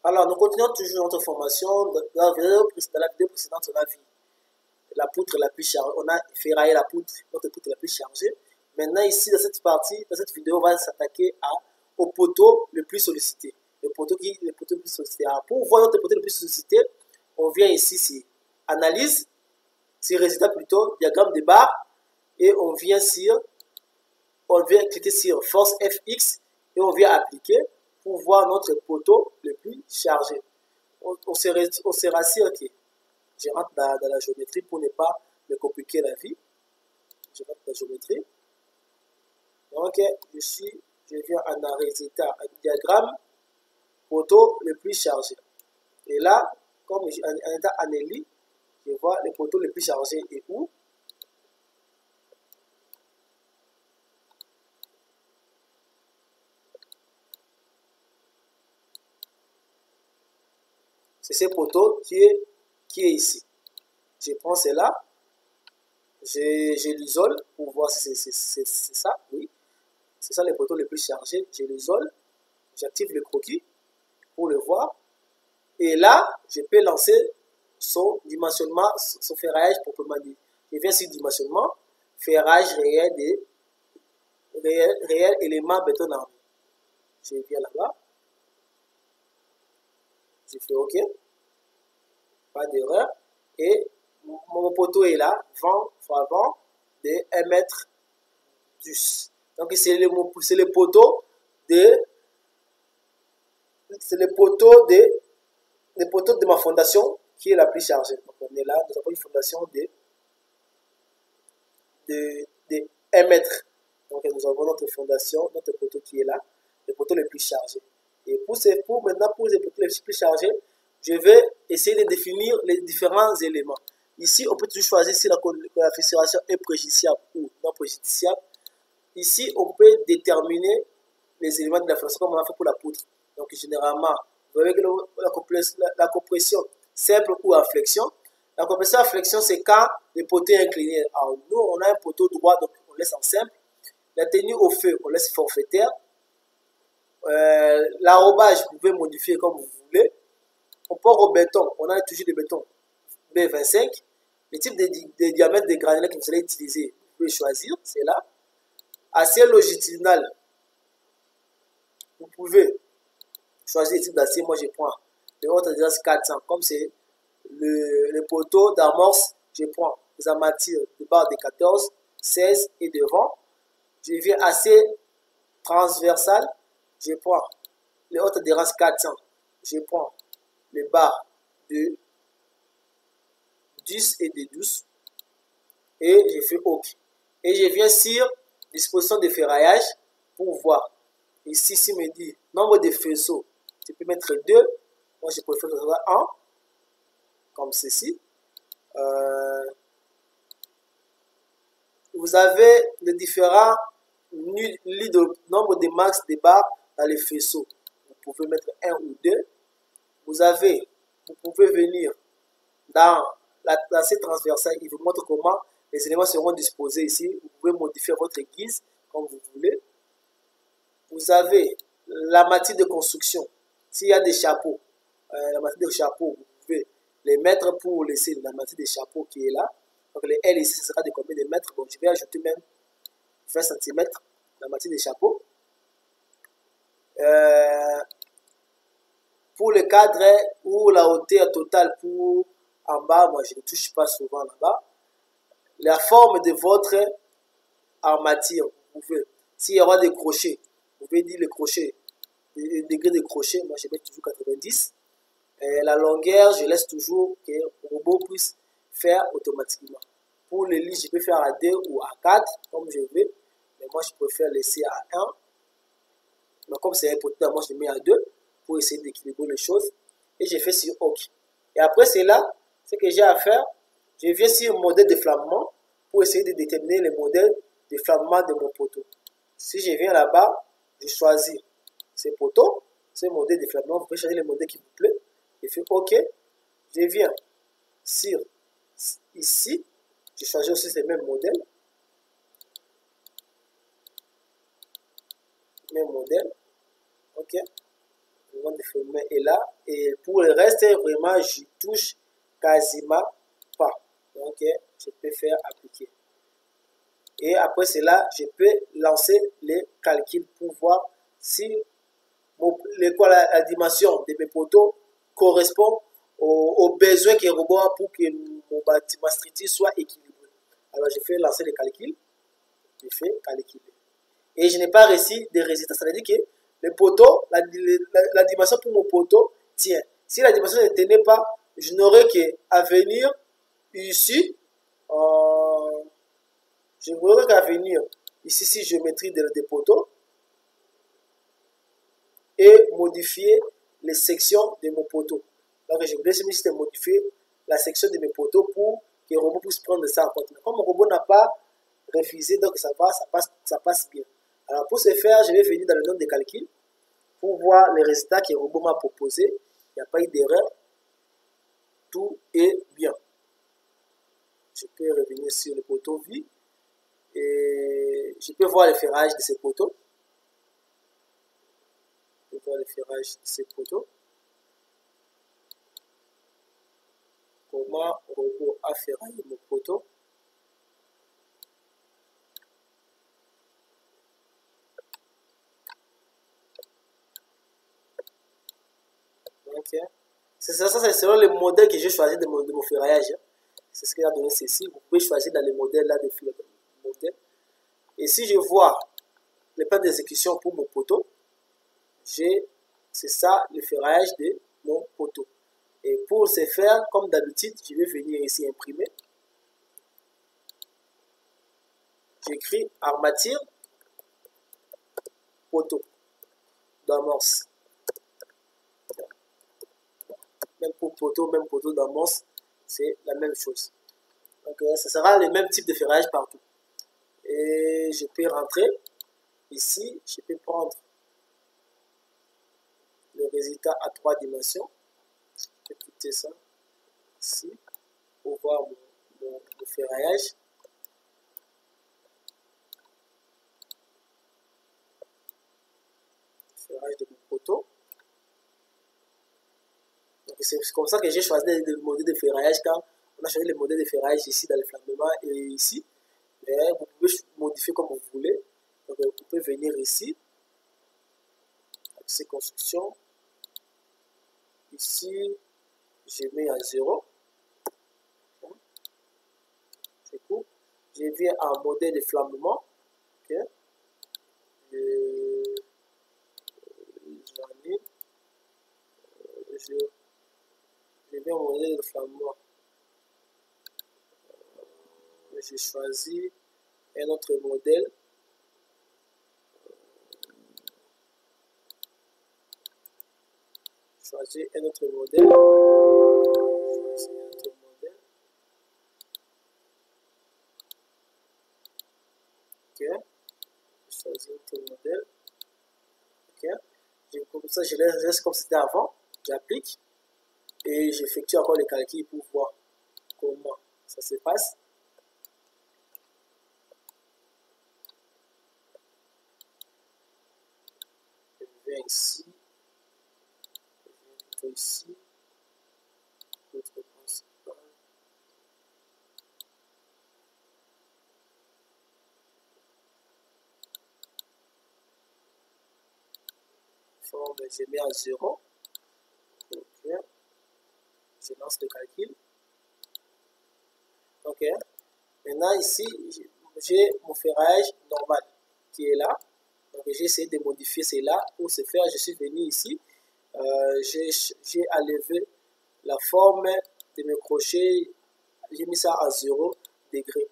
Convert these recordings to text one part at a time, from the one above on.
Alors, nous continuons toujours notre formation. Dans la vidéo précédente, on a vu la poutre la plus chargée. On a ferraillé la poutre, notre poutre la plus chargée. Maintenant, ici, dans cette partie, dans cette vidéo, on va s'attaquer au poteau le plus sollicité. Le poteau le plus sollicité. Alors, pour voir notre poteau le plus sollicité, on vient ici, c'est analyse, c'est résultat plutôt, diagramme de barre, et on vient cliquer sur force FX, et on vient appliquer pour voir notre poteau le plus chargé. On se rassure, ok. Je rentre dans la géométrie pour ne pas me compliquer la vie. Je rentre dans la géométrie. Donc, je viens en résultat, un diagramme poteau le plus chargé. Et là, comme en état analyse, je vois le poteau le plus chargé est où. C'est ce poteau qui est ici. Je prends cela, je l'isole pour voir si c'est ça, oui. C'est ça le poteau le plus chargé. Je l'isole, j'active le croquis pour le voir. Et là, je peux lancer son dimensionnement, son ferraillage proprement dit. Je viens sur dimensionnement, ferrage réel élément béton armé. Je viens là-bas. Je fais OK. Pas d'erreur. Et mon poteau est là, 20 fois 20 de 1 mètre 10. Donc c'est le poteau de ma fondation qui est la plus chargée. Donc on est là, nous avons une fondation de 1 mètre. Donc nous avons notre fondation, notre poteau qui est là, le poteau le plus chargé. Et pour les poteaux les plus chargés, je vais essayer de définir les différents éléments. Ici, on peut toujours choisir si la fissuration est préjudiciable ou non préjudiciable. Ici, on peut déterminer les éléments de la fondation comme on a fait pour la poutre. Donc, généralement, vous voyez que la compression simple ou en flexion. La compression en flexion, c'est quand le poteau est incliné. Alors, nous, on a un poteau droit, donc on laisse en simple. La tenue au feu, on laisse forfaitaire. L'arrobage, vous pouvez modifier comme vous voulez. On part au béton, on a toujours des bétons B25. Le type de diamètre des granulés que vous allez utiliser, vous pouvez choisir, c'est là. Acier longitudinal, vous pouvez choisir le type d'acier. Moi, je prends le haute adhérence 400. Comme c'est le poteau d'amorce, je prends les armatures de barre de 14, 16 et devant. Je viens acier transversal, je prends les haute adhérence 400. Je prends les barres de 10 et de 12 et je fais OK. Et je viens sur disposition de ferraillage pour voir. Ici, il me dit nombre de faisceaux. Tu peux mettre 2. Moi, je préfère mettre 1, comme ceci. Vous avez les différents nombre de max de barres dans les faisceaux. Vous pouvez mettre 1 ou 2. Vous pouvez venir dans l'acier transversal. Il vous montre comment les éléments seront disposés ici. Vous pouvez modifier votre guise comme vous voulez. Vous avez la matière de construction. S'il y a des chapeaux, la matière de chapeau, vous pouvez les mettre pour laisser la matière de chapeau qui est là. Donc les L ici, ce sera de combien de mètres? Bon, je vais ajouter même 20 cm la matière de chapeau. Pour le cadre ou la hauteur totale pour en bas, moi je ne touche pas souvent là-bas. La forme de votre armature, vous pouvez, s'il y aura des crochets, vous pouvez dire le crochet, le degré de crochet, moi je mets toujours 90. La longueur, je laisse toujours que le robot puisse faire automatiquement. Pour le lit, je peux faire à 2 ou à 4, comme je veux, mais moi je préfère laisser à 1. Mais comme c'est un poteau, moi je le mets à 2 pour essayer d'équilibrer les choses. Et je fais sur OK. Et après cela, ce que j'ai à faire, je viens sur modèle de flammement pour essayer de déterminer le modèle de flammement de mon poteau. Si je viens là-bas, je choisis ce poteau, ce modèle de flammement. Vous pouvez choisir le modèle qui vous plaît. Je fais OK. Je viens sur ici. Je choisis aussi ce même modèle. Même modèle. OK. Le moment de fermer est là. Et pour le reste, vraiment, je touche quasiment pas. Donc, je peux faire appliquer. Et après cela, je peux lancer les calculs pour voir si la dimension de mes poteaux correspond aux besoins que le robot a pour que ma structure soit équilibrée. Alors, je fais lancer les calculs. Je fais calculer. Et je n'ai pas reçu de résultats. Ça veut dire que le poteau, la dimension pour mon poteau tient. Si la dimension ne tenait pas, je n'aurais qu'à venir ici. Je n'aurais qu'à venir ici, si géométrie des poteaux, et modifier les sections de mon poteau. Donc, je voulais juste modifier la section de mes poteaux pour que le robot puisse prendre ça en compte. Mais comme mon robot n'a pas refusé, donc ça passe bien. Alors, pour ce faire, je vais venir dans le nombre de calculs pour voir les résultats que le robot m'a proposé. Il n'y a pas eu d'erreur. Tout est bien. Je peux revenir sur le poteau vie et je peux voir le ferrage de ces poteaux. Je peux voir le ferrage de ces poteaux. Comment le robot a ferraillé mon poteau. Okay. C'est selon le modèle que j'ai choisi de mon ferraillage. C'est ce qu'il a donné ceci. Vous pouvez choisir dans les modèles là de modèles. Et si je vois le plan d'exécution pour mon poteau, c'est ça le ferraillage de mon poteau. Et pour ce faire, comme d'habitude, je vais venir ici imprimer. J'écris armature poteau d'amorce. Même pour poteau, même poteau d'amorce, c'est la même chose. Donc, ce sera le même type de ferrage partout. Et je peux rentrer ici, je peux prendre le résultat à 3 dimensions. Je peux quitter ça ici pour voir mon ferraillage. Ferrage de mon poteau. C'est comme ça que j'ai choisi le modèle de ferraillage quand on a choisi le modèle de ferraillage ici dans le flambement et ici. Mais vous pouvez modifier comme vous voulez. Donc vous pouvez venir ici, accès construction. Ici, je mets à 0. Je coupe. Je viens en modèle de flambement. Okay. Je viens au modèle de flambement. J'ai choisi un autre modèle. Choisir un autre modèle. Ok. Choisir un autre modèle. Ok. Comme ça, je laisse comme c'était avant. J'applique. Et j'effectue encore les calculs pour voir comment ça se passe. Je viens ici. Je viens ici. L'autre principal. Forme, je mets à 0. Ok. Je lance le calcul. Ok. Maintenant, ici, j'ai mon ferrage normal qui est là. Donc, j'ai essayé de modifier cela. Pour ce faire, je suis venu ici. J'ai enlevé la forme de mes crochets. J'ai mis ça à 0 degré.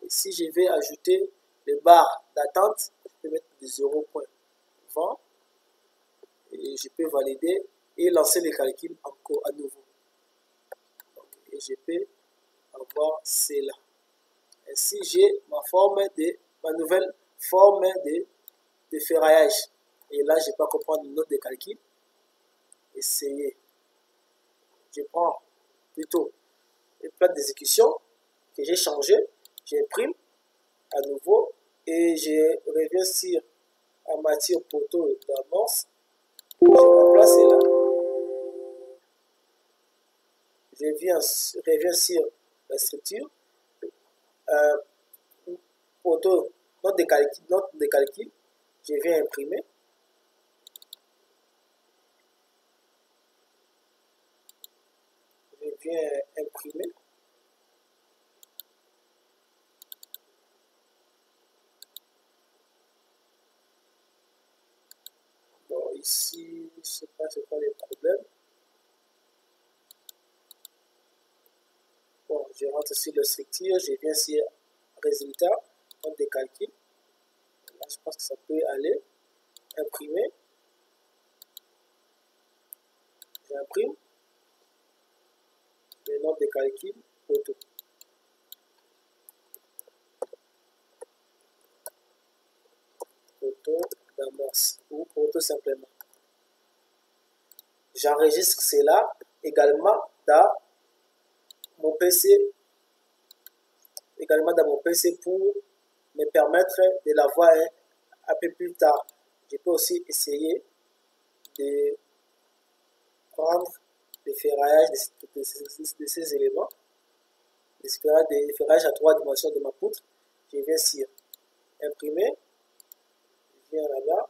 Et si je vais ajouter les barres d'attente, je peux mettre de 0.20 et je peux valider et lancer les calculs encore à nouveau. Donc, et je peux avoir cela. Ainsi, j'ai ma nouvelle forme de ferraillage. Et là, je peux comprendre une note de calcul. Essayer. Je prends plutôt une plaque d'exécution que j'ai changé. J'imprime à nouveau et je reviens sur armature poteau d'amorce. Je remplace là. Je reviens sur la structure. Photo, note de calcul. Je viens imprimer. Je viens imprimer. Bon, ici, je ne sais pas c'est quoi les problèmes. Bon, je rentre sur le structure, je viens sur résultat, note de calcul. Là, je pense que ça peut aller. Imprimer. J'imprime. Les notes de calcul, photo. Photo d'amorce ou photo simplement. J'enregistre cela également dans mon PC. Pour me permettre de l'avoir un peu plus tard. Je peux aussi essayer de prendre le ferraillage de ces éléments, le ferraillage à 3 dimensions de ma poutre. Je viens sur imprimer, je viens là-bas,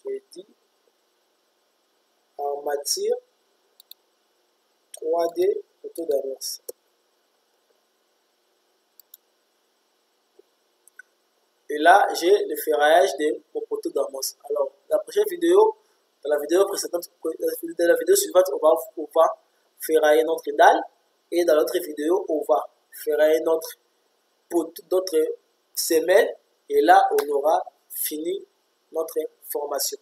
je dis en matière 3D photo d'annonce. Et là, j'ai le ferraillage de mon poteau d'annonce. Alors, la prochaine vidéo, dans la vidéo précédente, dans la vidéo suivante, on va ferrailler notre dalle. Et dans l'autre vidéo, on va ferrailler notre semelle. Et là, on aura fini notre formation.